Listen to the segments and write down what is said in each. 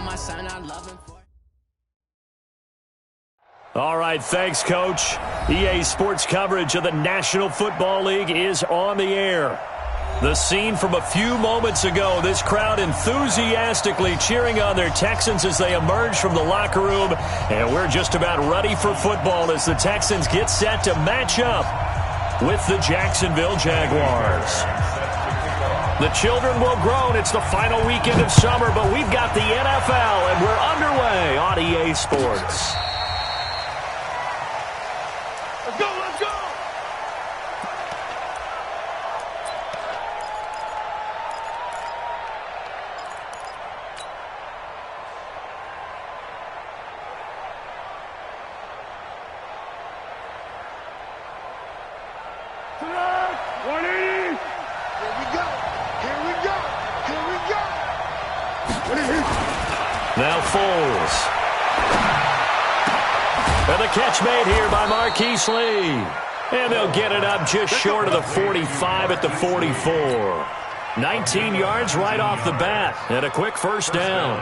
my son, I love him for. All right, thanks, Coach. EA Sports coverage of the National Football League is on the air. The scene from a few moments ago, this crowd enthusiastically cheering on their Texans as they emerge from the locker room. And we're just about ready for football as the Texans get set to match up with the Jacksonville Jaguars. The children will groan. It's the final weekend of summer, but we've got the NFL, and we're underway on EA Sports. Let's go, let's go! Tonight, 180! Here we go! Here we go! Here we go! What is it? Now Foles. And the catch made here by Marquise Lee. And they'll get it up just short of the 45 at the 44. 19 yards right off the bat and a quick first down.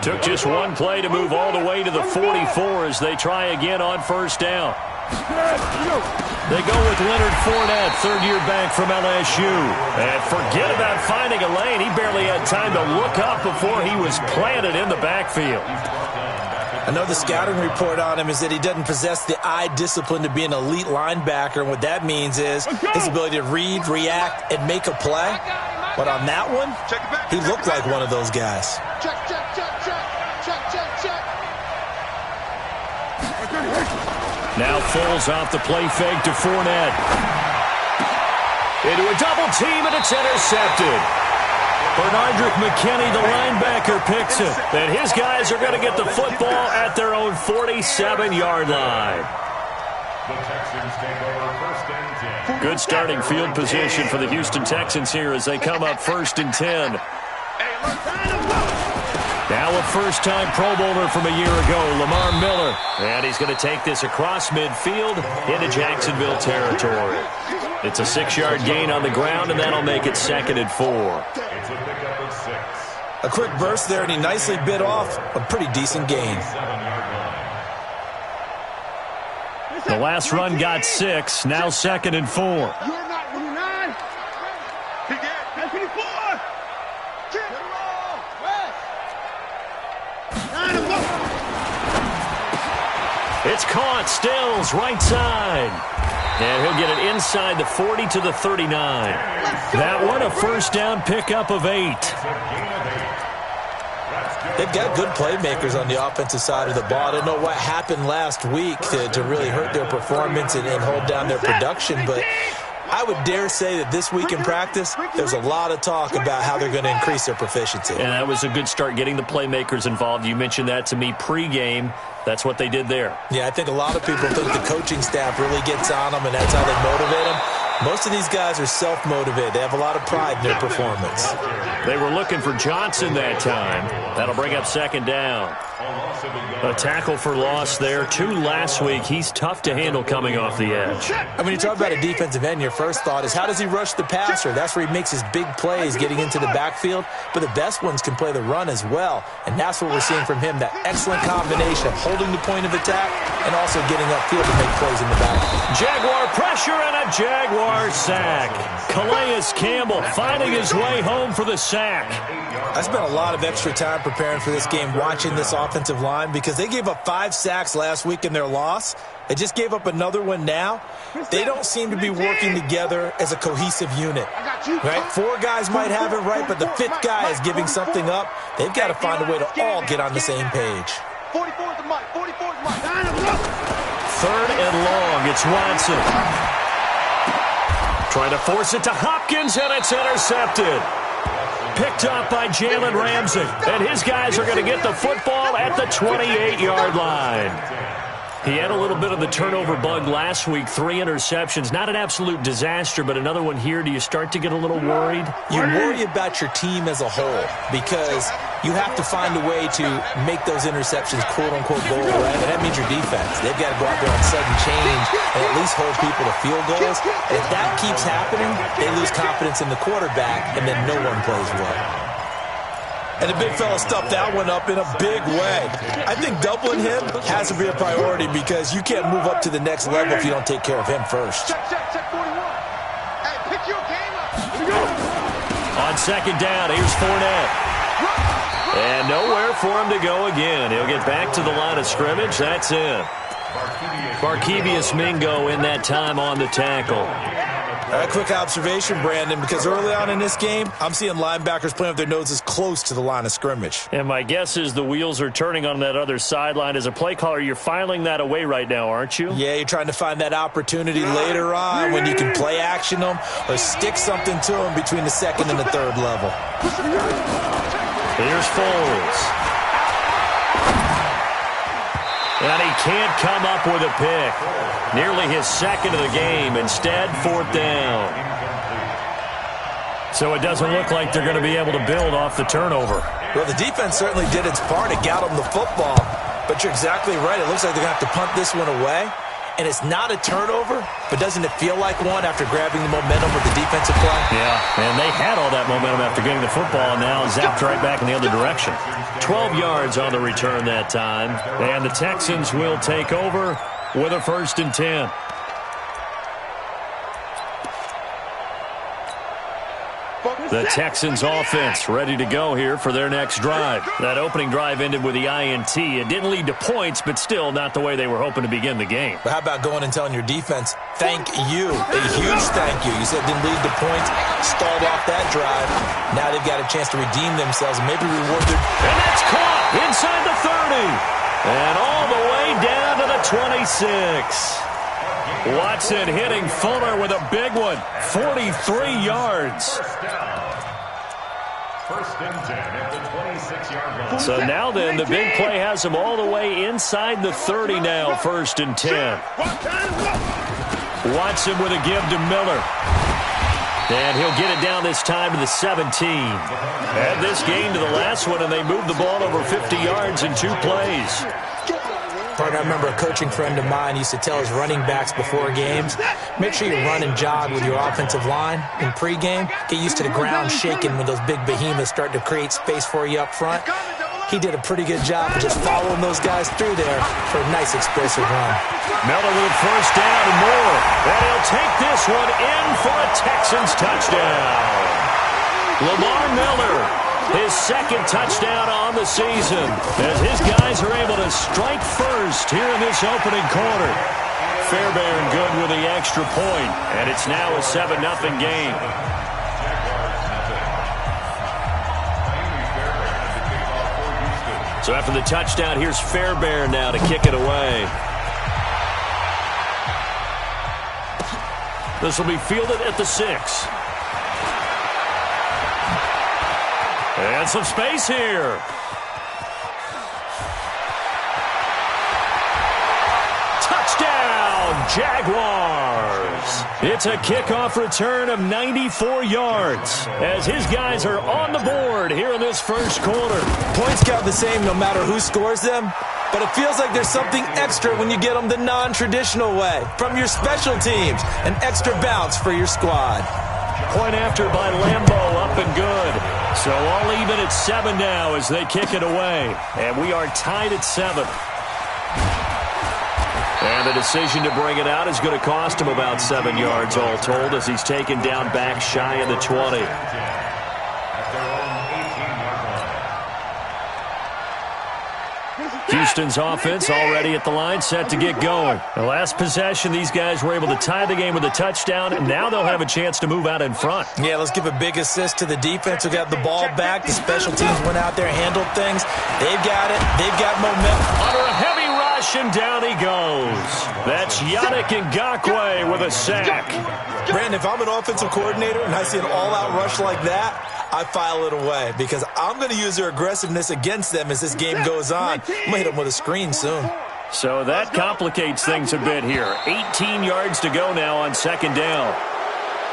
Took just one play to move all the way to the 44 as they try again on first down. They go with Leonard Fournette, third-year back from LSU. And forget about finding a lane. He barely had time to look up before he was planted in the backfield. I know the scouting report on him is that he doesn't possess the eye discipline to be an elite linebacker, and what that means is his ability to read, react, and make a play. But on that one, he looked like one of those guys. Check, check, check, check. Check, check, check. Now Foles off the play fake to Fournette. Into a double team, and it's intercepted. Bernardrick McKinney, the linebacker, picks it. And his guys are going to get the football at their own 47-yard line. Good starting field position for the Houston Texans here as they come up 1st and 10. Now a first-time Pro Bowler from a year ago, Lamar Miller. And he's going to take this across midfield into Jacksonville territory. It's a 6-yard gain on the ground, and that'll make it 2nd and 4. A quick burst there, and he nicely bit off a pretty decent gain. The last run got 6, now 2nd and 4. You're not 29. That's 24. Kick the ball. It's caught. Stills, right side. And he'll get it inside the 40 to the 39. That one, a first down pickup of 8. They've got good playmakers on the offensive side of the ball. I don't know what happened last week to really hurt their performance and hold down their production, but I would dare say that this week in practice, there's a lot of talk about how they're going to increase their proficiency. And that was a good start, getting the playmakers involved. You mentioned that to me pregame. That's what they did there. Yeah, I think a lot of people think the coaching staff really gets on them, and that's how they motivate them. Most of these guys are self-motivated. They have a lot of pride in their performance. They were looking for Johnson that time. That'll bring up 2nd down. A tackle for loss there. 2 last week. He's tough to handle coming off the edge. And when you talk about a defensive end, your first thought is, how does he rush the passer? That's where he makes his big plays, getting into the backfield. But the best ones can play the run as well. And that's what we're seeing from him, that excellent combination of holding the point of attack and also getting upfield to make plays in the back. Jaguar pressure and a Jaguar sack. Calais Campbell finding his way home for the sack. I spent a lot of extra time preparing for this game, watching this offensive line, because they gave up 5 sacks last week in their loss. They just gave up another one now. They don't seem to be working together as a cohesive unit. Right? 4 guys might have it right, but the 5th guy is giving something up. They've got to find a way to all get on the same page. 44's the mic. 44's the mic. 3rd and long. It's Watson. Trying to force it to Hopkins, and it's intercepted. Picked up by Jalen Ramsey. And his guys are going to get the football at the 28-yard line. He had a little bit of the turnover bug last week, 3 interceptions. Not an absolute disaster, but another one here. Do you start to get a little worried? You worry about your team as a whole because you have to find a way to make those interceptions quote-unquote goal, right? And that means your defense. They've got to go out there on sudden change and at least hold people to field goals. And if that keeps happening, they lose confidence in the quarterback, and then no one plays well. And the big fella stuffed that one up in a big way. I think doubling him has to be a priority because you can't move up to the next level if you don't take care of him first. Check 41. Hey, pick your game up. Here we go. On second down, here's Fournette. And nowhere for him to go again. He'll get back to the line of scrimmage. That's it. Barkevious Mingo in that time on the tackle. A quick observation, Brandon, because early on in this game, I'm seeing linebackers playing with their noses close to the line of scrimmage. And my guess is the wheels are turning on that other sideline. As a play caller, you're filing that away right now, aren't you? Yeah, you're trying to find that opportunity later on when you can play action them or stick something to them between the second and the third level. Here's Foles. And he can't come up with a pick. Nearly his second of the game. Instead, fourth down. So it doesn't look like they're going to be able to build off the turnover. Well, the defense certainly did its part. It got them the football. But you're exactly right. It looks like they're going to have to punt this one away. And it's not a turnover, but doesn't it feel like one after grabbing the momentum with the defensive play? Yeah, and they had all that momentum after getting the football and now zapped right back in the other direction. 12 yards on the return that time. And the Texans will take over with a 1st and 10. The Texans offense ready to go here for their next drive. That opening drive ended with the INT. It didn't lead to points, but still not the way they were hoping to begin the game. But how about going and telling your defense, thank you, a huge thank you. You said it didn't lead to points, stalled off that drive. Now they've got a chance to redeem themselves and maybe reward their... And that's caught inside the 30. And all the way down to the 26. Watson hitting Fuller with a big one. 43 yards. First and 10 at the 26-yard line. So now then, the big play has him all the way inside the 30 now, 1st and 10. Watson with a give to Miller. And he'll get it down this time to the 17. Add this game to the last one, and they moved the ball over 50 yards in 2 plays. Partner, I remember a coaching friend of mine used to tell his running backs before games, make sure you run and jog with your offensive line in pregame. Get used to the ground shaking when those big behemoths start to create space for you up front. He did a pretty good job of just following those guys through there for a nice explosive run. Miller with a 1st down and more. And he'll take this one in for a Texans touchdown. Lamar Miller. His 2nd touchdown on the season as his guys are able to strike first here in this opening quarter. Fairbairn good with the extra point, and it's now a 7-0 game. So after the touchdown, here's Fairbairn now to kick it away. This will be fielded at the 6. And some space here. Touchdown, Jaguars. It's a kickoff return of 94 yards as his guys are on the board here in this first quarter. Points count the same no matter who scores them, but it feels like there's something extra when you get them the non-traditional way. From your special teams, an extra bounce for your squad. Point after by Lambeau, up and good. So all even at 7 now as they kick it away. And we are tied at 7. And the decision to bring it out is going to cost him about 7 yards all told as he's taken down back shy of the 20. Houston's offense already at the line, set to get going. The last possession, these guys were able to tie the game with a touchdown, and now they'll have a chance to move out in front. Yeah, let's give a big assist to the defense who got the ball back. The special teams went out there, handled things. They've got it. They've got momentum. Under a heavy rush, and down he goes. That's Yannick Ngakoue with a sack. Brandon, if I'm an offensive coordinator and I see an all-out rush like that, I file it away because I'm going to use their aggressiveness against them as this game goes on. I'm going to hit them with a screen soon. So that complicates things a bit here. 18 yards to go now on 2nd down.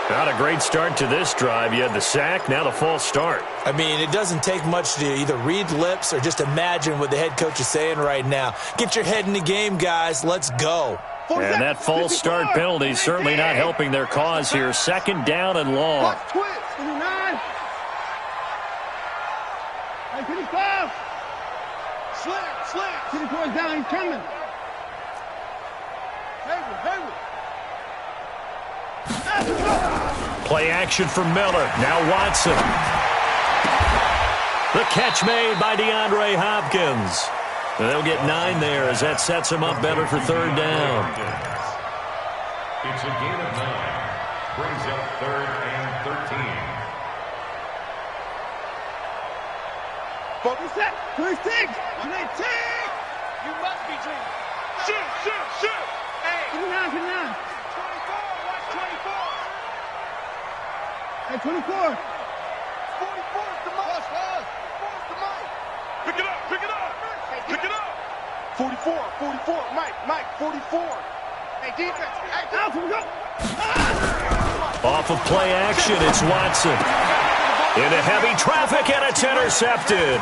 Not a great start to this drive. You had the sack, now the false start. I mean, it doesn't take much to either read lips or just imagine what the head coach is saying right now. Get your head in the game, guys. Let's go. And that false start penalty is certainly not helping their cause here. 2nd down and long. Hey, 55. Slam. 54 is down. He's coming. Hayward. Play action for Miller. Now Watson. The catch made by DeAndre Hopkins. They'll get 9 there as that sets them up better for third down. It's a gain of 9. Brings up 3rd and 13. Focus that. 26. 19. You must be dreaming. Shoot. Hey. Get him down. 24. Watch 24. Hey, 24. 44 is the most. 44 is the most. Pick it up. Pick it up. 44. Mike, 44. Hey, defense. Hey, out. Go. Off of play action, it's Watson. Into heavy traffic, and it's intercepted.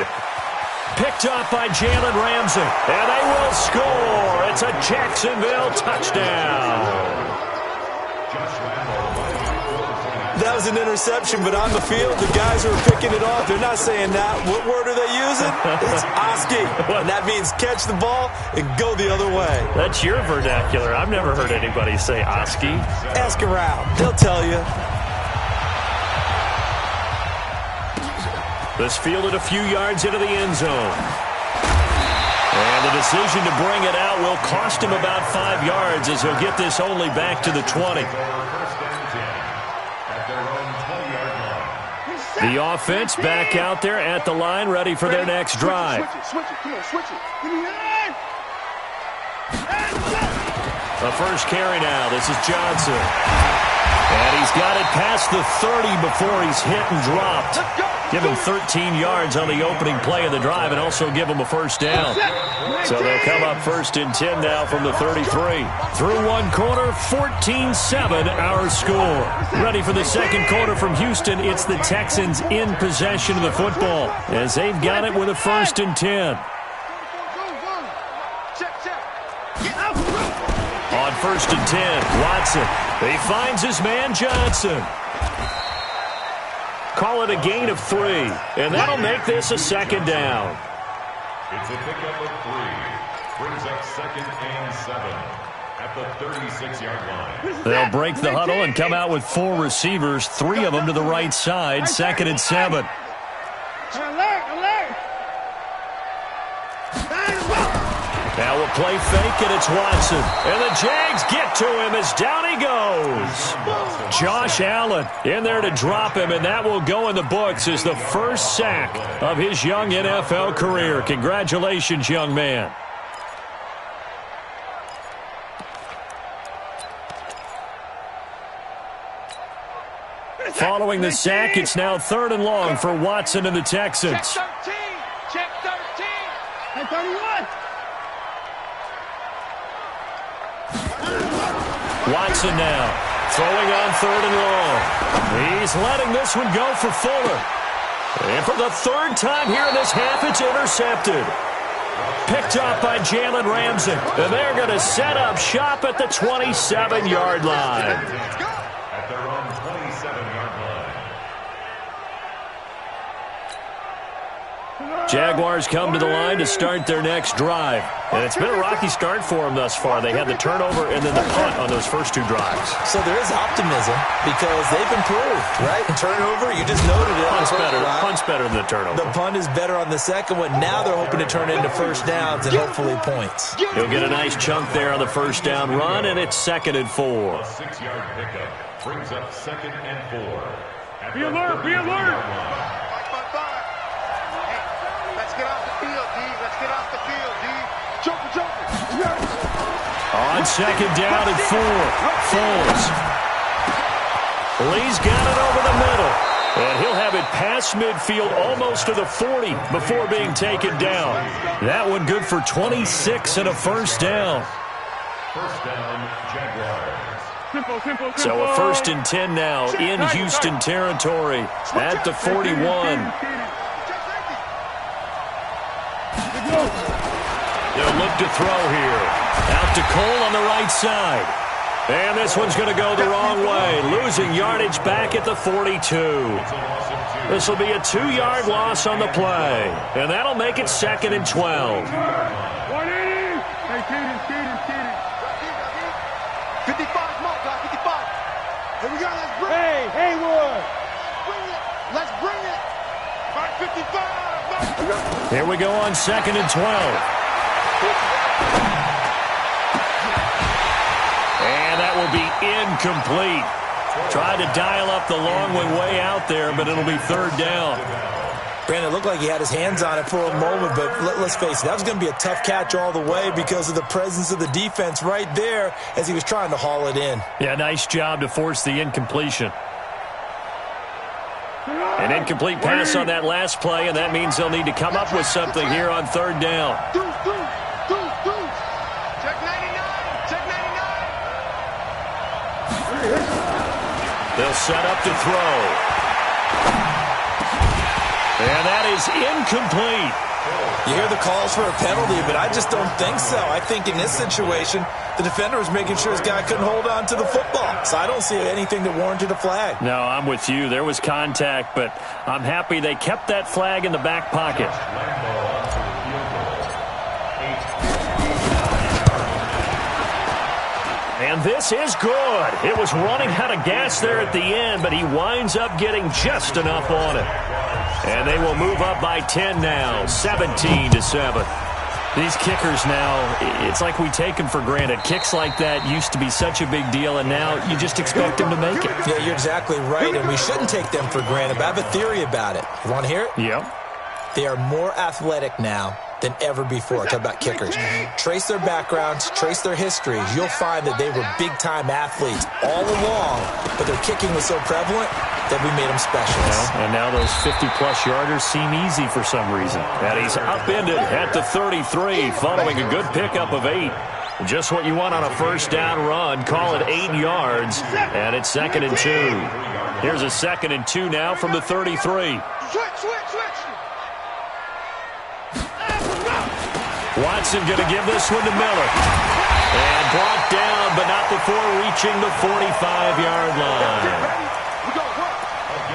Picked up by Jalen Ramsey, and they will score. It's a Jacksonville touchdown. That was an interception, but on the field, the guys who are picking it off, they're not saying that. What word are they using? It's Oski, and that means catch the ball and go the other way. That's your vernacular. I've never heard anybody say Oski. Ask around. They'll tell you. This fielded a few yards into the end zone. And the decision to bring it out will cost him about 5 yards as he'll get this only back to the 20. The offense back out there at the line, ready for their next drive. Switch it. Come on, switch it. Give me that. The first carry now. This is Johnson. And he's got it past the 30 before he's hit and dropped. Give him 13 yards on the opening play of the drive and also give him a first down. So they'll come up 1st and 10 now from the 33. Through one quarter, 14-7 our score. Ready for the second quarter from Houston. It's the Texans in possession of the football as they've got it with a 1st and 10. On 1st and 10, Watson. He finds his man Johnson. Call it a gain of 3, and that'll make this a 2nd down. It's a pickup of 3. Brings up 2nd and 7 at the 36-yard line. They'll break the huddle and come out with 4 receivers, 3 of them to the right side, 2nd and 7. Alert! Now we'll play fake, and it's Watson. And the Jags get to him as down he goes. Josh Allen in there to drop him, and that will go in the books as the first sack of his young NFL career. Congratulations, young man. Following the sack, it's now 3rd and long for Watson and the Texans. Check 13. Hey, 31. Watson now, throwing on 3rd and long. He's letting this one go for Fuller. And for the 3rd time here in this half, it's intercepted. Picked up by Jalen Ramsey. And they're going to set up shop at the 27-yard line. At their own 27-yard line. Jaguars come to the line to start their next drive. And it's been a rocky start for them thus far. They had the turnover and then the punt on those first 2 drives. So there is optimism because they've improved, right? And turnover, you just noted it. Punt's better than the turnover. The punt is better on the second one. Now they're hoping to turn it into first downs and hopefully points. He'll get a nice chunk there on the first down run, and it's 2nd and 4. A 6-yard pickup brings up 2nd and 4. Be alert! Let's get off the field, D. Let's get off the field, D. Joker. On 2nd down and 4. Foles. Lee's got it over the middle. And he'll have it past midfield almost to the 40 before being taken down. That one good for 26 and a first down. First down, Jaguars. So a 1st and 10 now in Houston territory at the 41. They'll look to throw here. Out to Cole on the right side. And this one's going to go the wrong way. Losing yardage back at the 42. It's a loss of 2. This will be a 2-yard loss on the play, and that'll make it 2nd and 12. 55 more, guys, 55. Here we go, let's bring it. Hey, Haywood. Let's bring it. All right, 55. Here we go on 2nd and 12. And that will be incomplete. Tried to dial up the long one way out there, but it'll be 3rd down. Brandon, it looked like he had his hands on it for a moment, but let's face it, that was going to be a tough catch all the way because of the presence of the defense right there as he was trying to haul it in. Yeah, nice job to force the incompletion. An incomplete pass on that last play, and that means they'll need to come up with something here on 3rd down. Check 99. Check 99. They'll set up to throw. And that is incomplete. You hear the calls for a penalty, but I just don't think so. I think in this situation, the defender was making sure his guy couldn't hold on to the football. So I don't see anything that warranted a flag. No, I'm with you. There was contact, but I'm happy they kept that flag in the back pocket. And this is good. It was running out of gas there at the end, but he winds up getting just enough on it. And they will move up by 10 now, 17-7. These kickers now, it's like we take them for granted. Kicks like that used to be such a big deal, and now you just expect them to make it. Yeah, you're exactly right, and we shouldn't take them for granted. But I have a theory about it. You want to hear it? Yep. They are more athletic now than ever before. Talk about kickers. Trace their backgrounds, trace their histories. You'll find that they were big-time athletes all along, but their kicking was so prevalent that we made them specialists. And now those 50-plus yarders seem easy for some reason. And he's upended at the 33 following a good pickup of 8. Just what you want on a 1st down run. Call it 8 yards, and it's 2nd and 2. Here's a 2nd and 2 now from the 33. Switch. Watson going to give this one to Miller. And brought down, but not before reaching the 45-yard line.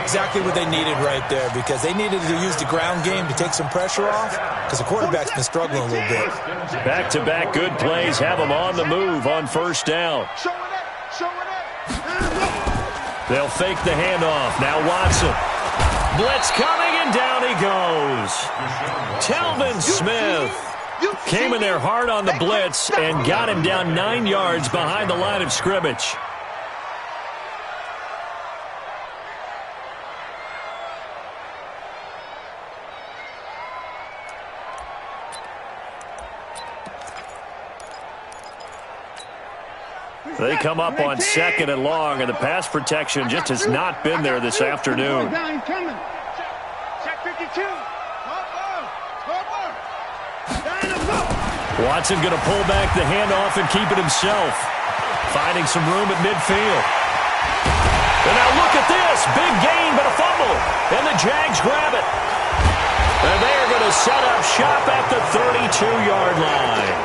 Exactly what they needed right there, because they needed to use the ground game to take some pressure off, because the quarterback's been struggling a little bit. Back-to-back good plays have them on the move on 1st down. They'll fake the handoff. Now Watson. Blitz coming, and down he goes. Telvin Smith came in there hard on the blitz and got him down 9 yards behind the line of scrimmage. They come up on 2nd and long, and the pass protection just has not been there this afternoon. Check 52. Watson going to pull back the handoff and keep it himself. Finding some room at midfield. And now look at this. Big gain, but a fumble. And the Jags grab it. And they are going to set up shop at the 32-yard line.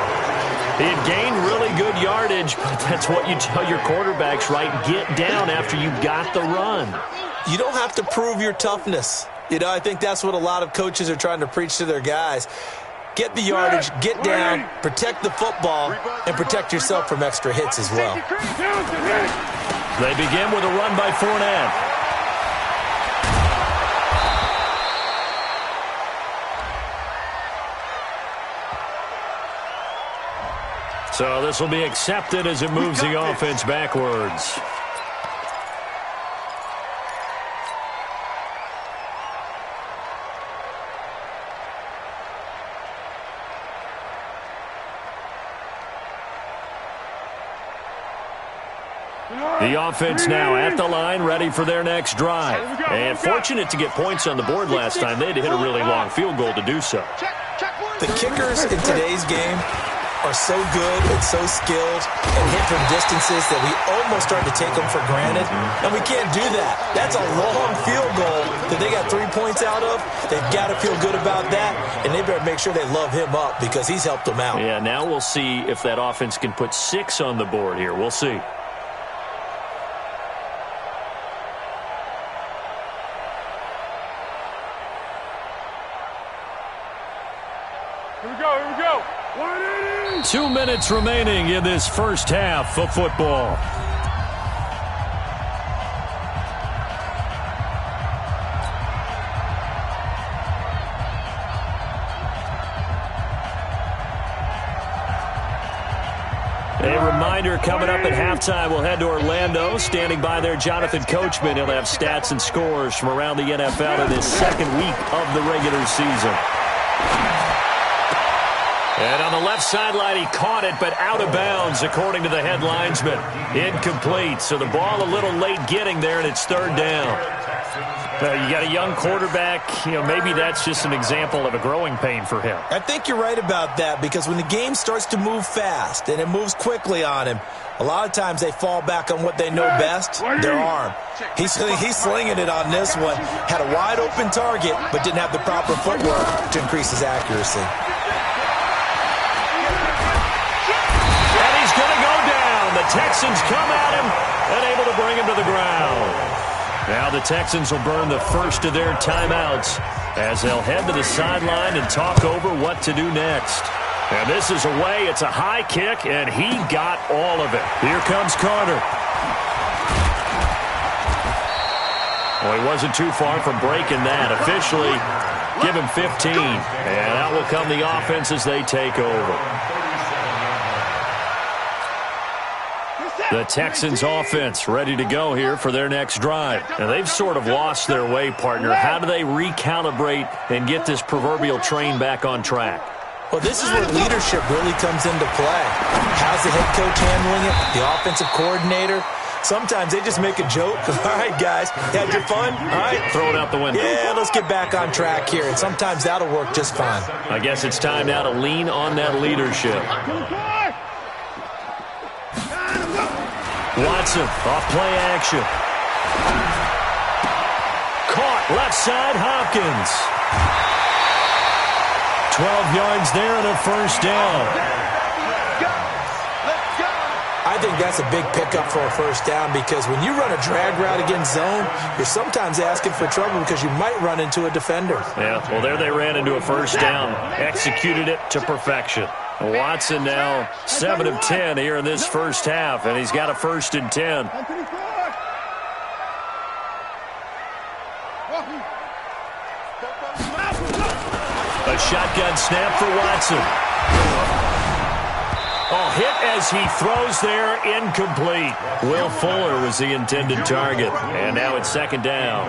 He had gained really good yardage, but that's what you tell your quarterbacks, right? Get down after you got the run. You don't have to prove your toughness. You know, I think that's what a lot of coaches are trying to preach to their guys. Get the yardage, get down, protect the football, and protect yourself from extra hits as well. They begin with a run by Fournette. So this will be accepted as it moves the offense backwards. The offense now at the line, ready for their next drive. And fortunate to get points on the board last time. They had to hit a really long field goal to do so. The kickers in today's game are so good and so skilled and hit from distances that we almost start to take them for granted. And we can't do that. That's a long field goal that they got 3 points out of. They've got to feel good about that, and they better make sure they love him up because he's helped them out. Yeah, now we'll see if that offense can put 6 on the board here. We'll see. Here we go. 180. 2 minutes remaining in this first half of football. A reminder, coming up at halftime, we'll head to Orlando. Standing by there, Jonathan Coachman. He'll have stats and scores from around the NFL in this second week of the regular season. And on the left sideline, he caught it, but out of bounds, according to the head linesman. Incomplete, so the ball a little late getting there, and it's third down. You got a young quarterback. Maybe that's just an example of a growing pain for him. I think you're right about that, because when the game starts to move fast and it moves quickly on him, a lot of times they fall back on what they know best, their arm. He's slinging it on this one. Had a wide open target, but didn't have the proper footwork to increase his accuracy. And he's going to go down. The Texans come at him and able to bring him to the ground. Now the Texans will burn the first of their timeouts as they'll head to the sideline and talk over what to do next. And this is away. It's a high kick, and he got all of it. Here comes Carter. Well, he wasn't too far from breaking that. Officially, give him 15. And out will come the offense as they take over. The Texans offense ready to go here for their next drive. And they've sort of lost their way, partner. How do they recalibrate and get this proverbial train back on track? Well, this is where leadership really comes into play. How's the head coach handling it? The offensive coordinator? Sometimes they just make a joke. All right, guys, had your fun? All right. Throw it out the window. Yeah, let's get back on track here. And sometimes that'll work just fine. I guess it's time now to lean on that leadership. Watson, off play action. Caught, left side, Hopkins. 12 yards there and a first down. I think that's a big pickup for a first down, because when you run a drag route against zone, you're sometimes asking for trouble because you might run into a defender. Yeah, well, there they ran into a first down. Executed it to perfection. Watson now 7 of 10 here in this first half, and he's got a 1st and 10. A shotgun snap for Watson. Oh, hit as he throws there, incomplete. Will Fuller was the intended target, and now it's 2nd down.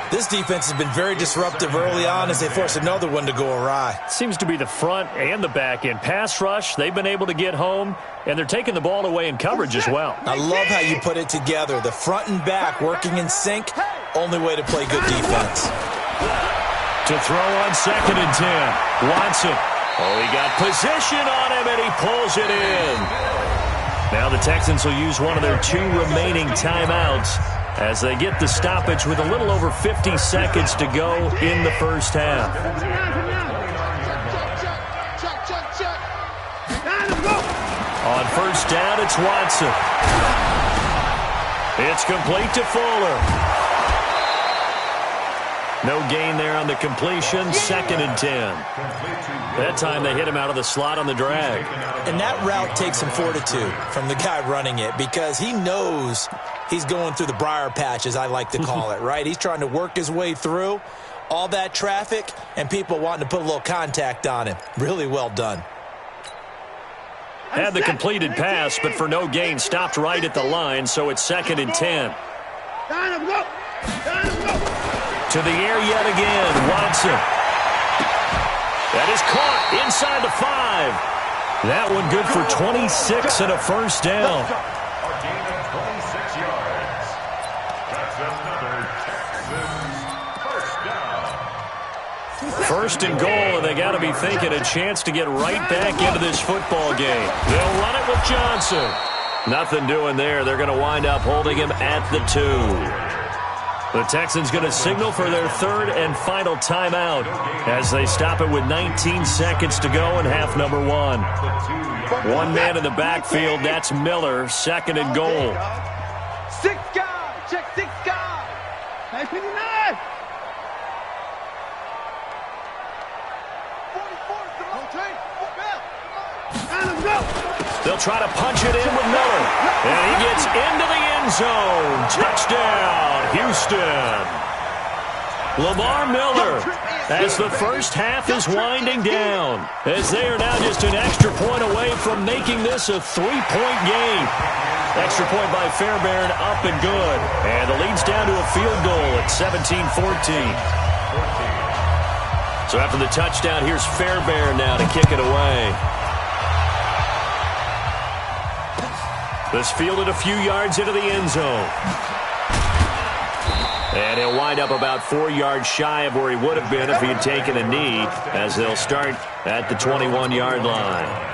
This defense has been very disruptive early on as they force another one to go awry. Seems to be the front and the back end. Pass rush, they've been able to get home, and they're taking the ball away in coverage as well. I love how you put it together. The front and back working in sync, only way to play good defense. To throw on 2nd and 10. Watson. Oh, he got position on him, and he pulls it in. Now the Texans will use one of their 2 remaining timeouts as they get the stoppage with a little over 50 seconds to go in the first half. On first down, it's Watson. It's complete to Fuller. No gain there on the completion. 2nd and 10. That time they hit him out of the slot on the drag. And that route takes some fortitude from the guy running it, because he knows he's going through the briar patch, as I like to call it, right? He's trying to work his way through all that traffic and people wanting to put a little contact on him. Really well done. Had the completed pass, but for no gain, stopped right at the line, so it's 2nd and 10. To the air yet again, Watson. That is caught inside the 5. That one good for 26 and a first down. A gain of 26 yards. That's another Texans first down. 1st and goal, and they got to be thinking a chance to get right back into this football game. They'll run it with Johnson. Nothing doing there. They're going to wind up holding him at the 2. The Texans going to signal for their 3rd and final timeout as they stop it with 19 seconds to go in half number 1. One man in the backfield, that's Miller, 2nd and goal. 6 guys, check 6 guys. 959. 44, They'll try to punch it in with Miller. And he gets into the end zone. Touchdown, Houston. Lamar Miller, as the first half is winding down, as they are now just an extra point away from making this a 3-point game. Extra point by Fairbairn, up and good. And the lead's down to a field goal at 17-14. So after the touchdown, here's Fairbairn now to kick it away. This fielded a few yards into the end zone. And he'll wind up about 4 yards shy of where he would have been if he had taken a knee, as they'll start at the 21-yard line.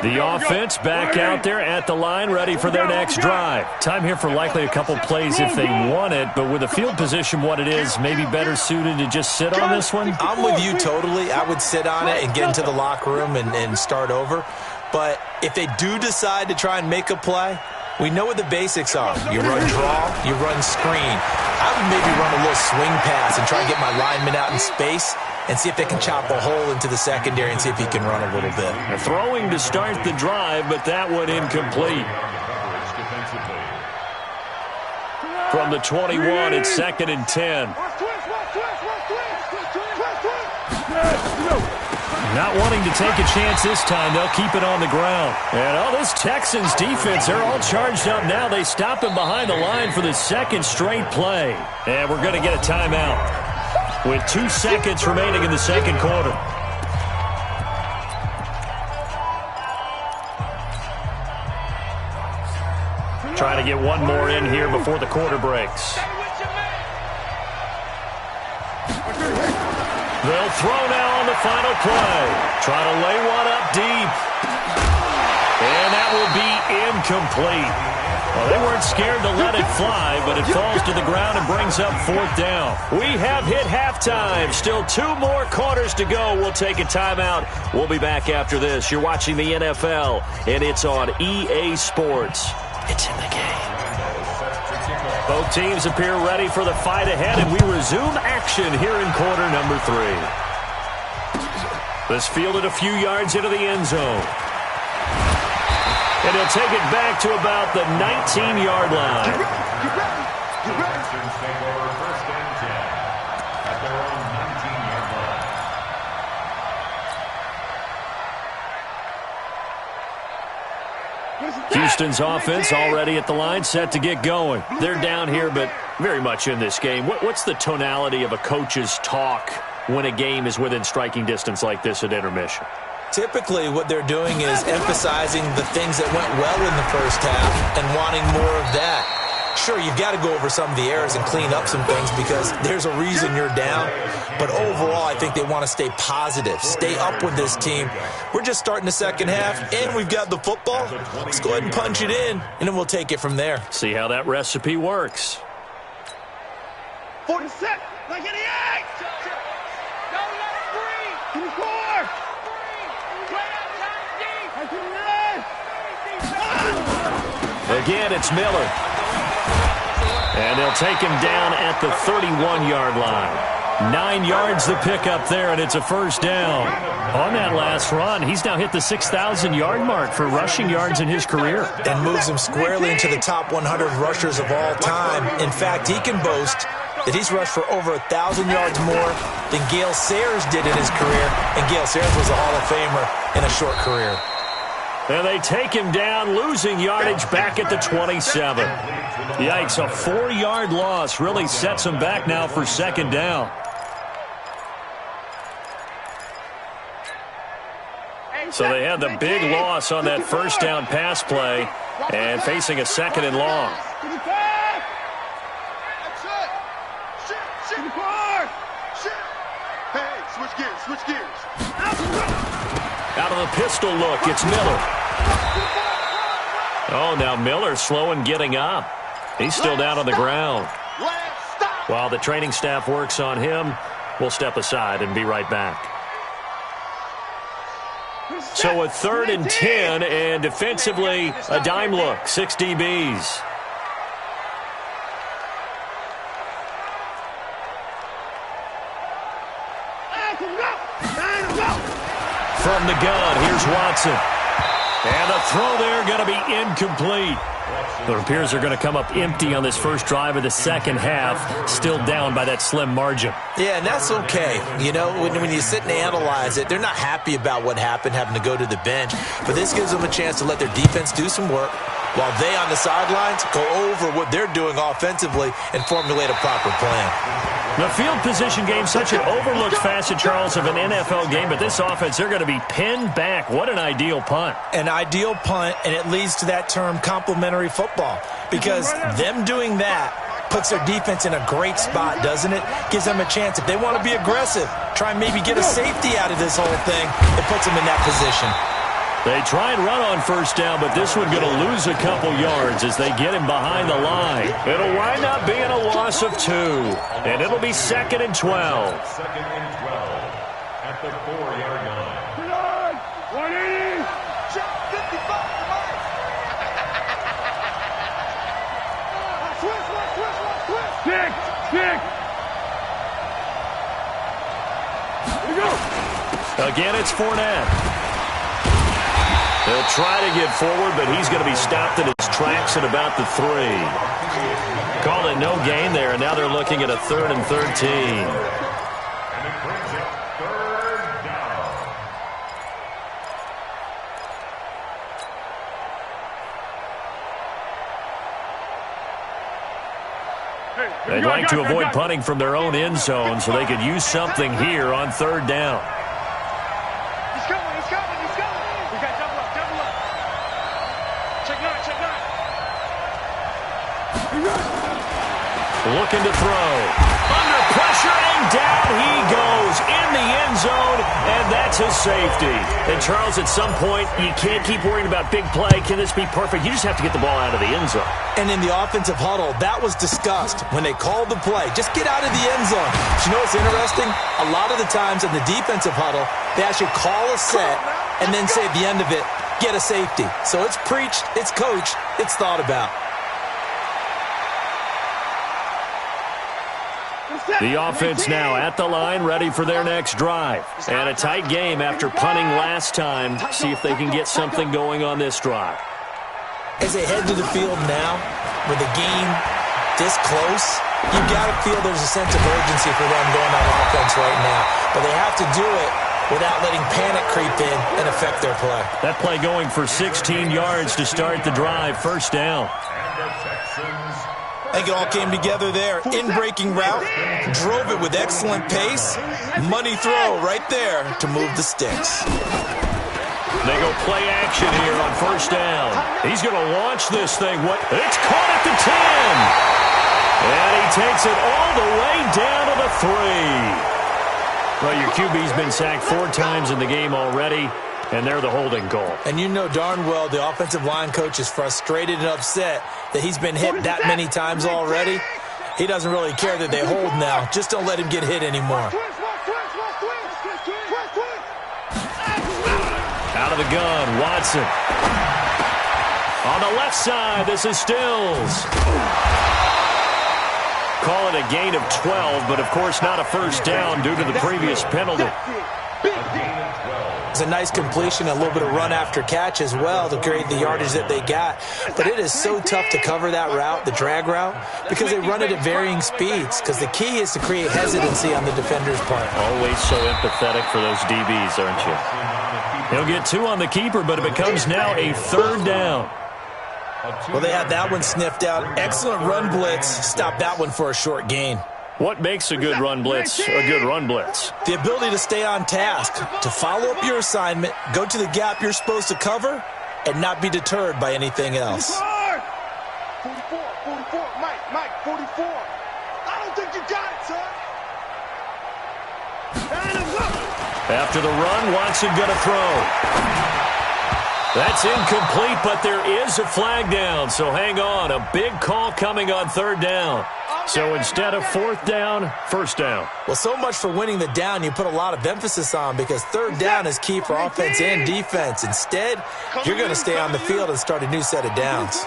The offense back out there at the line, ready for their next drive. Time here for likely a couple plays if they want it, but with the field position what it is, maybe better suited to just sit on this one? I'm with you totally. I would sit on it and get into the locker room and start over. But if they do decide to try and make a play, we know what the basics are. You run draw, you run screen. I would maybe run a little swing pass and try and get my lineman out in space and see if they can chop a hole into the secondary and see if he can run a little bit. Throwing to start the drive, but that one incomplete. From the 21, it's 2nd and 10. Not wanting to take a chance this time, they'll keep it on the ground. And this Texans defense, they're all charged up now. They stop him behind the line for the second straight play. And we're going to get a timeout with 2 seconds remaining in the second quarter. Trying to get one more in here before the quarter breaks. They'll throw now on the final play. Try to lay one up deep. And that will be incomplete. Well, they weren't scared to let it fly, but it falls to the ground and brings up 4th down. We have hit halftime. Still 2 more quarters to go. We'll take a timeout. We'll be back after this. You're watching the NFL, and it's on EA Sports. It's in the game. Both teams appear ready for the fight ahead, and we resume action here in quarter number 3. This fielded a few yards into the end zone. And he'll take it back to about the 19-yard line. Houston's offense already at the line, set to get going. They're down here, but very much in this game. What's the tonality of a coach's talk when a game is within striking distance like this at intermission? Typically, what they're doing is emphasizing the things that went well in the first half and wanting more of that. Sure, you've got to go over some of the errors and clean up some things because there's a reason you're down. But overall, I think they want to stay positive, stay up with this team. We're just starting the second half, and we've got the football. Let's go ahead and punch it in, and then we'll take it from there. See how that recipe works. 46, like 88. Don't let it breathe. 24. Again, it's Miller. And they'll take him down at the 31-yard line. 9 yards the pickup there, and it's a first down. On that last run, he's now hit the 6,000-yard mark for rushing yards in his career. And moves him squarely into the top 100 rushers of all time. In fact, he can boast that he's rushed for over 1,000 yards more than Gale Sayers did in his career. And Gale Sayers was a Hall of Famer in a short career. And they take him down, losing yardage back at the 27. Yikes, a 4-yard loss really sets him back now for second down. So they had the big loss on that first down pass play and facing a 2nd and long. Hey, switch gears, switch gears. Out of the pistol look, it's Miller. Oh, now Miller slow in getting up. He's still down on the ground. While the training staff works on him, we'll step aside and be right back. So a 3rd and 10, and defensively a dime look, 6 DBs. From the gun, here's Watson. And the throw there going to be incomplete. It appears they're going to come up empty on this first drive of the second half, still down by that slim margin. Yeah, and that's okay. You know, when you sit and analyze it, they're not happy about what happened, having to go to the bench. But this gives them a chance to let their defense do some work while they on the sidelines go over what they're doing offensively and formulate a proper plan. The field position game, such an overlooked facet, Charles, of an NFL game, but this offense, they're going to be pinned back. What an ideal punt. An ideal punt, and it leads to that term complementary football, because them doing that puts their defense in a great spot, doesn't it? Gives them a chance. If they want to be aggressive, try and maybe get a safety out of this whole thing, it puts them in that position. They try and run on first down, but this one going to lose a couple yards as they get him behind the line. It'll wind up being a loss of 2, and it'll be 2nd and 12. 2nd and 12 at the 4-yard line. 180. Check 55. Switch. Kick. Here we go. Again, it's Fournette. They'll try to get forward, but he's going to be stopped in his tracks at about the 3. Called it no gain there, and now they're looking at a 3rd and 13. And it brings it 3rd down. They'd like to avoid punting from their own end zone, so they could use something here on 3rd down. He's coming. We got double up. Check 9. Looking to throw. Under pressure, and down he goes in the end zone, and that's his safety. And, Charles, at some point, you can't keep worrying about big play. Can this be perfect? You just have to get the ball out of the end zone. And in the offensive huddle, that was discussed when they called the play. Just get out of the end zone. But you know what's interesting? A lot of the times in the defensive huddle, they actually call a set and then say at the end of it, get a safety. So it's preached, it's coached, it's thought about. The offense now at the line, ready for their next drive. And a tight game after punting last time. See if they can get something going on this drive. As they head to the field now, with the game this close, you've got to feel there's a sense of urgency for them going on offense right now. But they have to do it without letting panic creep in and affect their play. That play going for 16 yards to start the drive, 1st down. And the Texans. I think it all came together there. In-breaking route, drove it with excellent pace. Money throw right there to move the sticks. They go play action here on 1st down. He's going to launch this thing. It's caught at the 10. And he takes it all the way down to the 3. Well, your QB's been sacked 4 times in the game already, and they're the holding goal. And you know darn well the offensive line coach is frustrated and upset that he's been hit that many times already. He doesn't really care that they hold now. Just don't let him get hit anymore. Out of the gun, Watson. On the left side, this is Stills. Call it a gain of 12, but of course not a 1st down due to the previous penalty. It's a nice completion, a little bit of run after catch as well to create the yardage that they got. But it is so tough to cover that route, the drag route, because they run it at varying speeds. Because the key is to create hesitancy on the defender's part. Always so empathetic for those DBs, aren't you? He'll get 2 on the keeper, but it becomes now a 3rd down. Well, they had that one sniffed out. Excellent run blitz. Stop that one for a short gain. What makes a good run blitz a good run blitz? The ability to stay on task, to follow up your assignment, go to the gap you're supposed to cover, and not be deterred by anything else. 44, Mike, 44. I don't think you got it, son. After the run, Watson going to throw. That's incomplete, but there is a flag down, so hang on. A big call coming on third down. So instead of fourth down, first down. Well, so much for winning the down you put a lot of emphasis on because third down is key for offense and defense. Instead, you're going to stay on the field and start a new set of downs.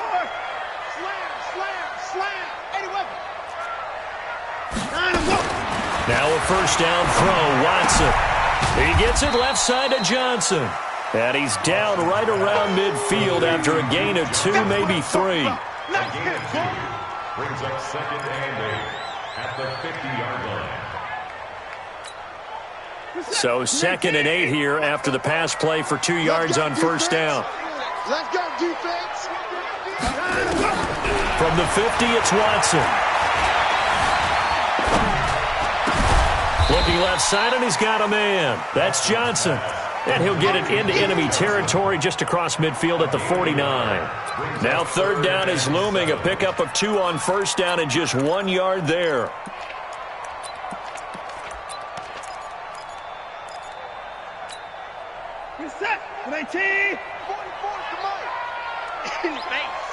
Now a first down throw, Watson. He gets it left side to Johnson. And he's down right around midfield after a gain of 2, maybe 3. A gain of 2 brings up second and 8 at the 50-yard line. So second and 8 here after the pass play for 2 yards on first down. Let's go, defense. From the 50, it's Watson. Looking left side, and he's got a man. That's Johnson. And he'll get it into enemy territory just across midfield at the 49. Now third down is looming. A pickup of 2 on first down and just 1 yard there. You're set. 19. 44 to Mike. In face.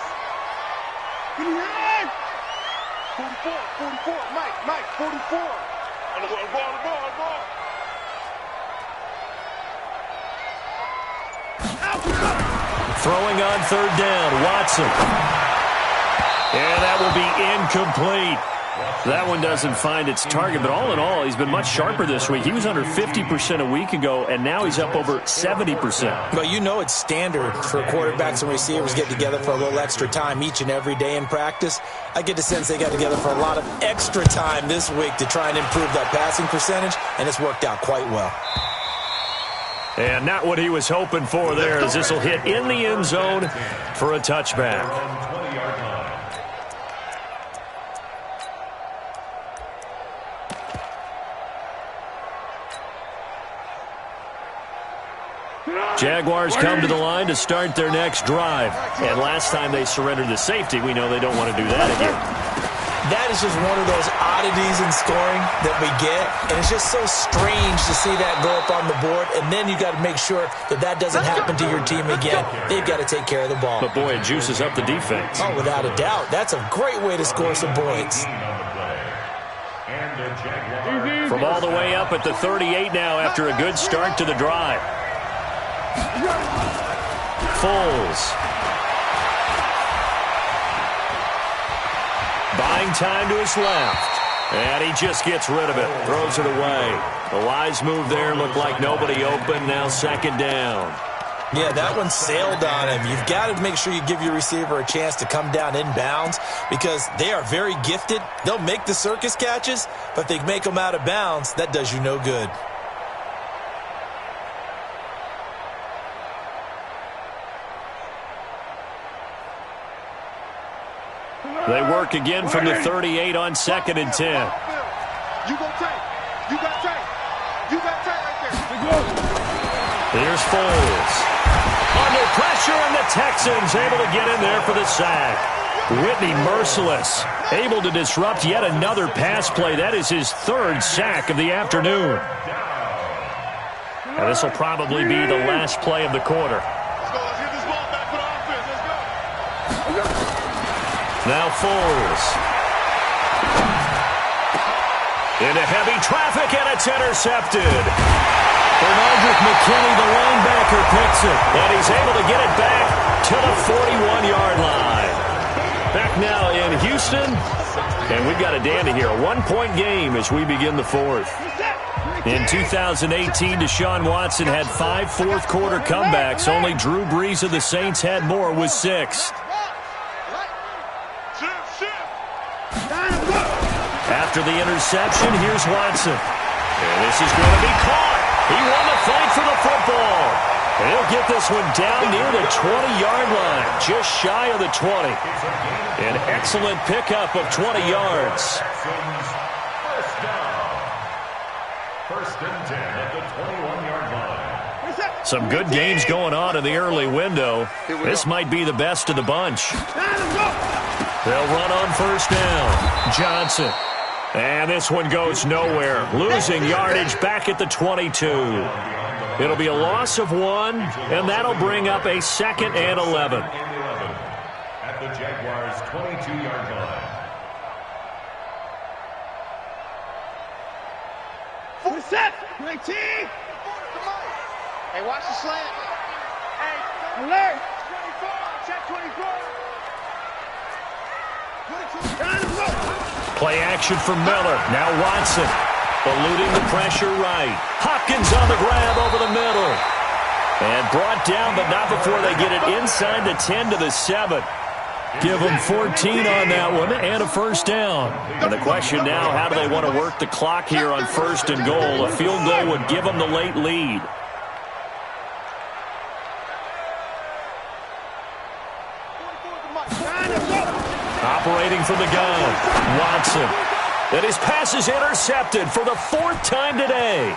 44. Mike, 44. On the ball. Throwing on third down, Watson. And that will be incomplete. That one doesn't find its target, but all in all, he's been much sharper this week. He was under 50% a week ago, and now he's up over 70%. Well, you know it's standard for quarterbacks and receivers get together for a little extra time each and every day in practice. I get the sense they got together for a lot of extra time this week to try and improve that passing percentage, and it's worked out quite well. And not what he was hoping for there, as this will hit in the end zone for a touchback. Jaguars come to the line to start their next drive. And last time they surrendered the safety, we know they don't want to do that again. That is just one of those oddities in scoring that we get. And it's just so strange to see that go up on the board. And then you got to make sure that that doesn't happen to your team again. They've got to take care of the ball. But, boy, it juices up the defense. Oh, without a doubt. That's a great way to score some points. From all the way up at the 38 now after a good start to the drive. Foles. Buying time to his left. And he just gets rid of it. Throws it away. The wise move there. Looked like nobody open. Now second down. Yeah, that one sailed on him. You've got to make sure you give your receiver a chance to come down inbounds because they are very gifted. They'll make the circus catches, but if they make them out of bounds, that does you no good. They work again from the 38 on second and 10. You go tight. You got tight. You got tight right there. Here's Foles. Under pressure, and the Texans able to get in there for the sack. Whitney merciless, able to disrupt yet another pass play. That is his third sack of the afternoon. And this will probably be the last play of the quarter. Let's go. Let's get this ball back for the offense. Let's go. Now Foles. Into heavy traffic, and it's intercepted. Bernardrick McKinney, the linebacker, picks it. And he's able to get it back to the 41-yard line. Back now in Houston. And we've got a dandy here. A 1-point game as we begin the fourth. In 2018, Deshaun Watson had 5 fourth-quarter comebacks. Only Drew Brees of the Saints had more with 6. After the interception, here's Watson. And this is going to be caught. He won the fight for the football. And he'll get this one down near the 20-yard line, just shy of the 20. An excellent pickup of 20 yards. First down. First and 10 at the 21-yard line. Some good games going on in the early window. This might be the best of the bunch. They'll run on first down. Johnson. And this one goes nowhere. Losing yardage back at the 22. It'll be a loss of 1, and that'll bring up a 2nd and 11. At the Jaguars' 22-yard line. Full set. 19. Hey, watch the slant. Hey, alert. 24. Check 24. Play action for Miller. Now Watson. Eluding the pressure right. Hopkins on the grab over the middle. And brought down, but not before they get it inside the 10 to the 7. Give them 14 on that one and a first down. And the question now, how do they want to work the clock here on 1st and goal? A field goal would give them the late lead. Operating from the gun, Watson. And his pass is intercepted for the 4th time today.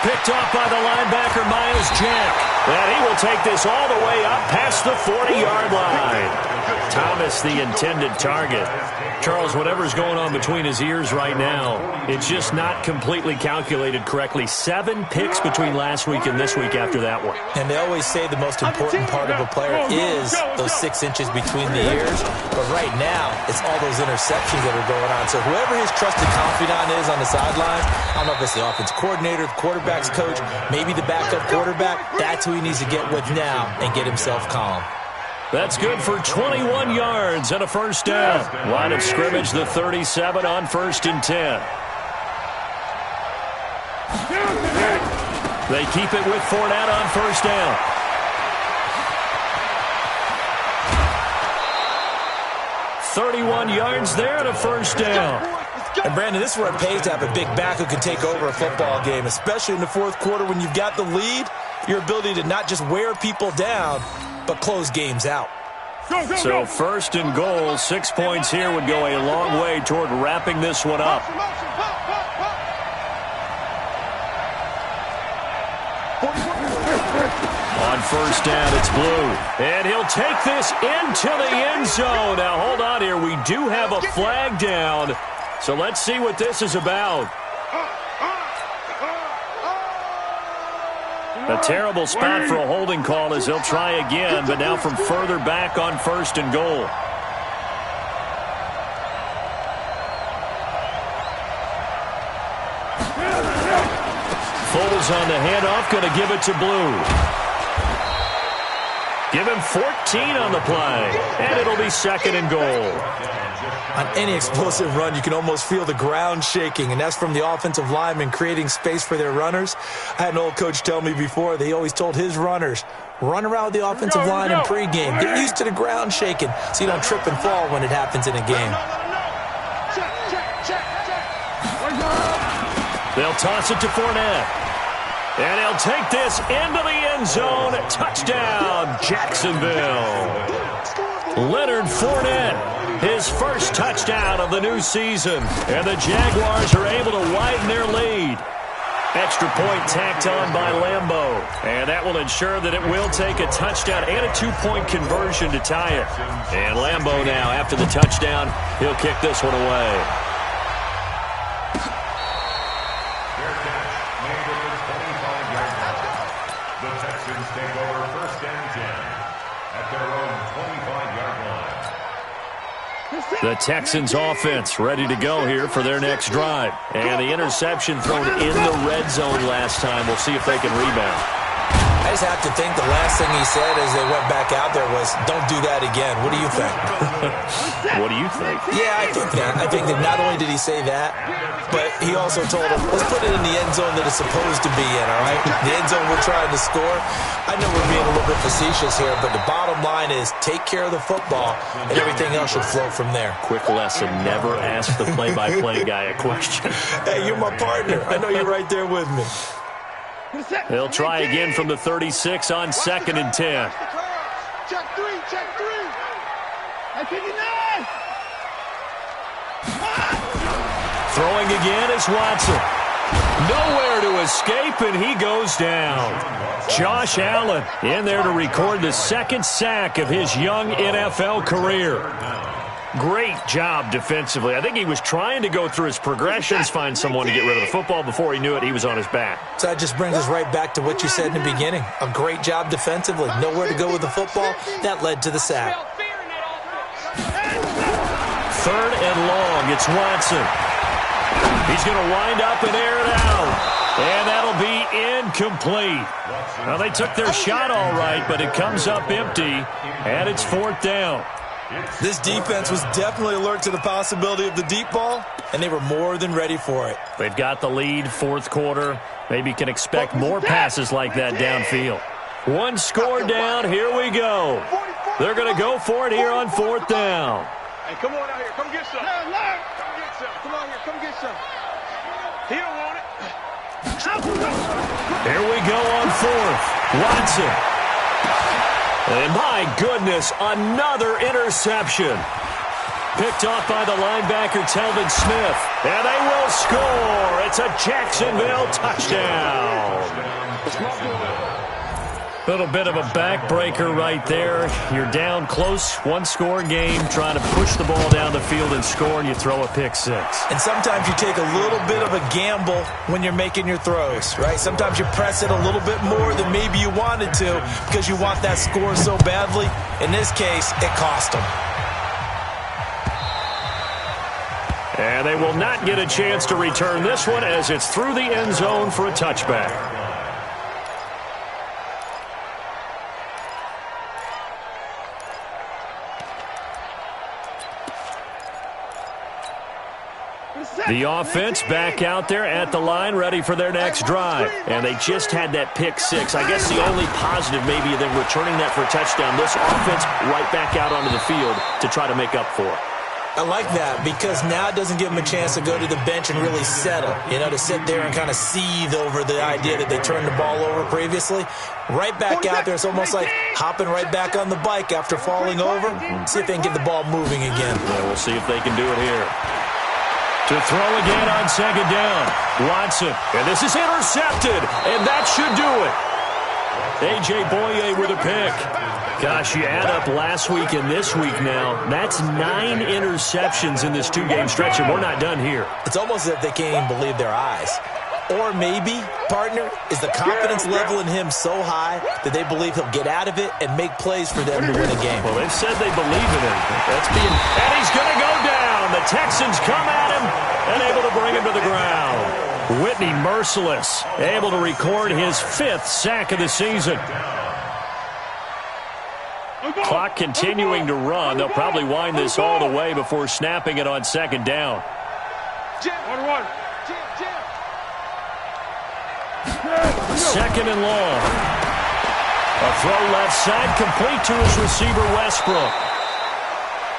Picked off by the linebacker, Myles Jack. And he will take this all the way up past the 40-yard line. Thomas, the intended target. Charles, whatever's going on between his ears right now, it's just not completely calculated correctly. 7 picks between last week and this week after that one. And they always say the most important part of a player is those 6 inches between the ears. But right now, it's all those interceptions that are going on. So whoever his trusted confidant is on the sidelines, I don't know if it's the offense coordinator, the quarterback's coach, maybe the backup quarterback, that's who he needs to get with now and get himself calm. That's good for 21 yards and a first down. Line of scrimmage, the 37 on 1st and 10. They keep it with Fournette on first down. .31 yards there and a first down. And, Brandon, this is where it pays to have a big back who can take over a football game, especially in the 4th quarter when you've got the lead, your ability to not just wear people down, but close games out. So 1st and goal, 6 points here would go a long way toward wrapping this one up. On first down, it's Blue. And he'll take this into the end zone. Now, hold on here. We do have a flag down. So let's see what this is about. A terrible spot for a holding call as he'll try again, but now from further back on 1st and goal. Foles on the handoff, going to give it to Blue. Give him 14 on the play, and it'll be 2nd and goal. On any explosive run, you can almost feel the ground shaking, and that's from the offensive linemen creating space for their runners. I had an old coach tell me before, they always told his runners, run around with the offensive line in pregame. Get used to the ground shaking so you don't trip and fall when it happens in a game. They'll toss it to Fournette. And he'll take this into the end zone. Touchdown, Jacksonville. Leonard Fournette, his first touchdown of the new season. And the Jaguars are able to widen their lead. Extra point tacked on by Lambeau. And that will ensure that it will take a touchdown and a 2-point conversion to tie it. And Lambeau now, after the touchdown, he'll kick this one away. Take over 1st and 10 at their own 25-yard line. The Texans offense ready to go here for their next drive. And the interception thrown in the red zone last time. We'll see if they can rebound. I just have to think the last thing he said as they went back out there was, don't do that again. What do you think? What do you think? Yeah, I think that. I think that not only did he say that, but he also told him, let's put it in the end zone that it's supposed to be in, all right? The end zone we're trying to score. I know we're being a little bit facetious here, but the bottom line is take care of the football, and everything else should flow from there. Quick lesson, never ask the play-by-play guy a question. Hey, you're my partner. I know you're right there with me. They'll try again from the 36 on 2nd and 10. Check 3, check 3. At 59. Throwing again is Watson. Nowhere to escape, and he goes down. Josh Allen in there to record the 2nd sack of his young NFL career. Great job defensively. I think he was trying to go through his progressions, find someone to get rid of the football. Before he knew it, he was on his back. So that just brings us right back to what you said in the beginning. A great job defensively. Nowhere to go with the football. That led to the sack. 3rd and long. It's Watson. He's going to wind up and air it out. And that'll be incomplete. Well, they took their shot all right, but it comes up empty, and it's 4th down. This defense was definitely alert to the possibility of the deep ball, and they were more than ready for it. They've got the lead, 4th quarter. Maybe can expect more passes like that downfield. 1 score down. Here we go. They're going to go for it here on 4th down. Hey, come on out here. Come get some. Come get some. Come on here. Come get some. He don't want it. Here we go on 4th. Watson. And my goodness, another interception. Picked off by the linebacker, Telvin Smith. And they will score. It's a Jacksonville touchdown. A little bit of a backbreaker right there. You're down close, 1-score game, trying to push the ball down the field and score, and you throw a pick 6. And sometimes you take a little bit of a gamble when you're making your throws, right? Sometimes you press it a little bit more than maybe you wanted to because you want that score so badly. In this case, it cost them. And they will not get a chance to return this one as it's through the end zone for a touchback. The offense back out there at the line, ready for their next drive. And they just had that pick 6. I guess the only positive maybe than returning that for a touchdown, this offense right back out onto the field to try to make up for it. I like that because now it doesn't give them a chance to go to the bench and really settle, to sit there and kind of seethe over the idea that they turned the ball over previously. Right back out there, it's almost like hopping right back on the bike after falling over. See if they can get the ball moving again. Yeah, we'll see if they can do it here. To throw again on 2nd down. Watson, and this is intercepted, and that should do it. A.J. Boye with a pick. Gosh, you add up last week and this week now, that's 9 interceptions in this 2-game stretch, and we're not done here. It's almost as if they can't even believe their eyes. Or maybe, partner, is the confidence level in him so high that they believe he'll get out of it and make plays for them to win a game. Well, they've said they believe in him. And he's going to go down. The Texans come at him and able to bring him to the ground. Whitney merciless, able to record his 5th sack of the season. Clock continuing to run. They'll probably wind this all the way before snapping it on 2nd down. 2nd and long. A throw left side, complete to his receiver, Westbrook.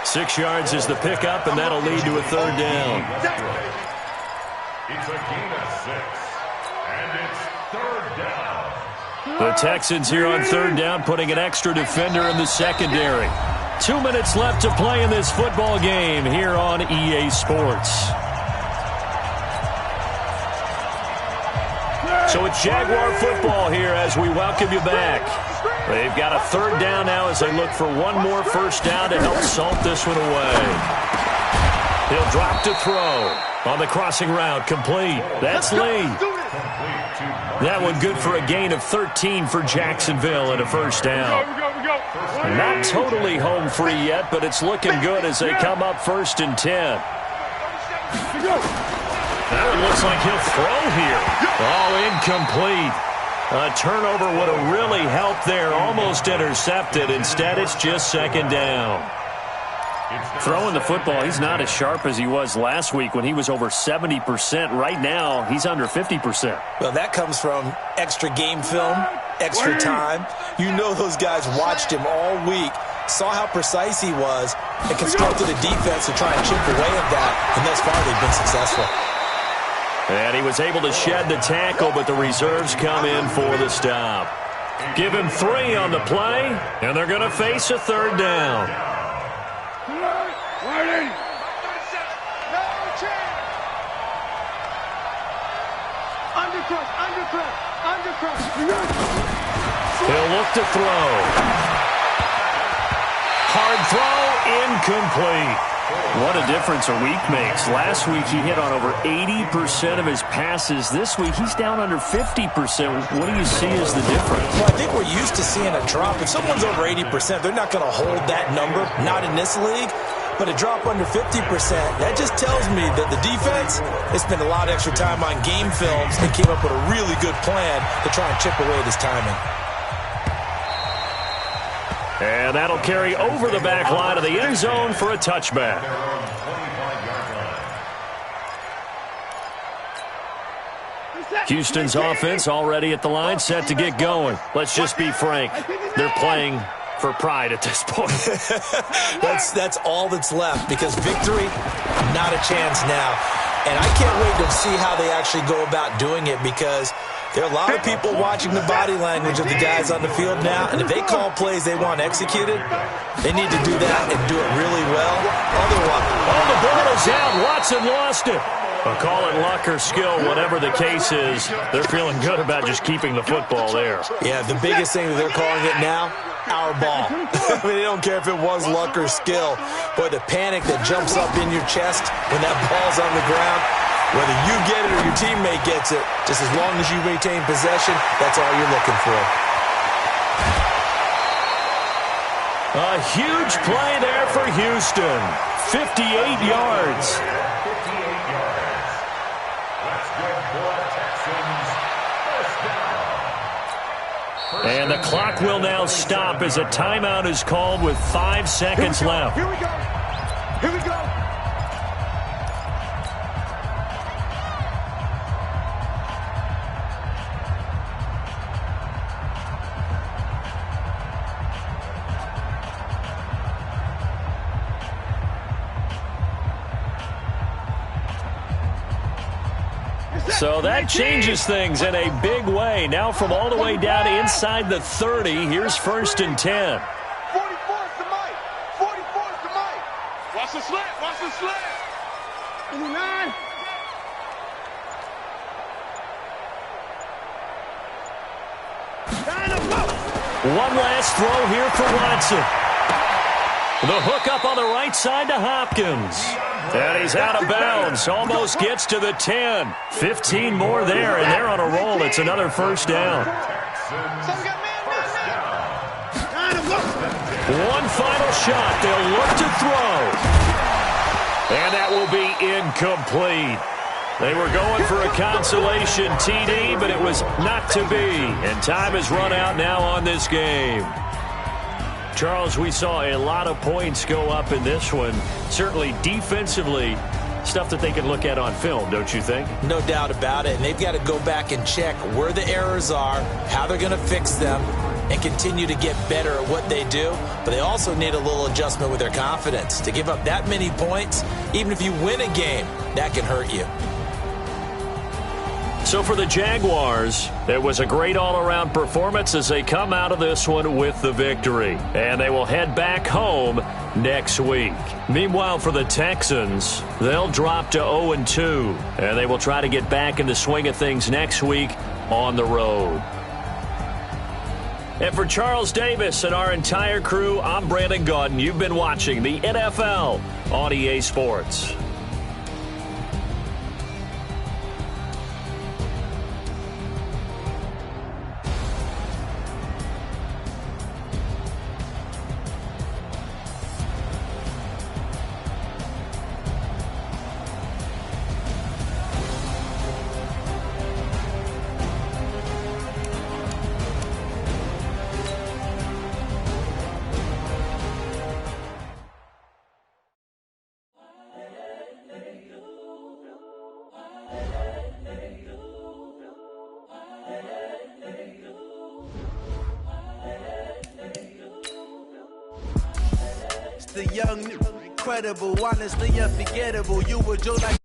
6 yards is the pickup, and that'll lead to a 3rd down. It's a gain of 6, and it's 3rd down. The Texans here on 3rd down, putting an extra defender in the secondary. 2 minutes left to play in this football game here on EA Sports. So it's Jaguar football here as we welcome you back. They've got a 3rd down now as they look for one more 1st down to help salt this one away. He'll drop to throw. On the crossing route, complete. That's Lee. That one good for a gain of 13 for Jacksonville and a 1st down. Not totally home free yet, but it's looking good as they come up 1st and 10. That one looks like he'll throw here. Oh, incomplete. A turnover would have really helped there. Almost intercepted. Instead, it's just 2nd down. Throwing the football, he's not as sharp as he was last week when he was over 70%. Right now, he's under 50%. Well, that comes from extra game film, extra time. You know those guys watched him all week, saw how precise he was, and constructed a defense to try and chip away at that, and thus far they've been successful. And he was able to shed the tackle, but the reserves come in for the stop. Give him 3 on the play, and they're going to face a 3rd down. He'll look to throw. Hard throw, incomplete. What a difference a week makes. Last week he hit on over 80% of his passes. This week he's down under 50%. What do you see as the difference? Well, I think we're used to seeing a drop. If someone's over 80%, they're not going to hold that number, not in this league. But a drop under 50%, that just tells me that the defense, they spent a lot of extra time on game films and came up with a really good plan to try and chip away at his timing. And that'll carry over the back line of the end zone for a touchback. Houston's offense already at the line, set to get going. Let's just be frank. They're playing for pride at this point. That's all that's left, because victory, not a chance now. And I can't wait to see how they actually go about doing it, because there are a lot of people watching the body language of the guys on the field now, and if they call plays they want executed, they need to do that and do it really well. Otherwise, the ball is out. Watson lost it. Call it luck or skill, whatever the case is, they're feeling good about just keeping the football there. Yeah, the biggest thing that they're calling it now, our ball. I mean, they don't care if it was luck or skill. Boy, the panic that jumps up in your chest when that ball's on the ground, whether you get it or your teammate gets it, just as long as you retain possession, that's all you're looking for. A huge play there for Houston. 58 yards. 58 yards. That's good for Texans. First down. And the clock will now stop as a timeout is called with 5 seconds left. Here we go. Here we go. So that changes things in a big way. Now from all the way down to inside the 30, here's 1st and 10. 44 is the mic. 44 is the mic. Watch the slant. Watch the slant. 29. One last throw here for Watson. The hook up on the right side to Hopkins. And he's out of bounds. Almost gets to the 10. 15 more there, and they're on a roll. It's another first down. One final shot. They'll look to throw. And that will be incomplete. They were going for a consolation TD, but it was not to be. And time has run out now on this game. Charles, we saw a lot of points go up in this one. Certainly defensively, stuff that they can look at on film, don't you think? No doubt about it. And they've got to go back and check where the errors are, how they're going to fix them, and continue to get better at what they do. But they also need a little adjustment with their confidence. To give up that many points, even if you win a game, that can hurt you. So for the Jaguars, it was a great all-around performance as they come out of this one with the victory. And they will head back home next week. Meanwhile, for the Texans, they'll drop to 0-2. And they will try to get back in the swing of things next week on the road. And for Charles Davis and our entire crew, I'm Brandon Gaudin. You've been watching the NFL on EA Sports. The young, incredible, honestly unforgettable. You were Joe like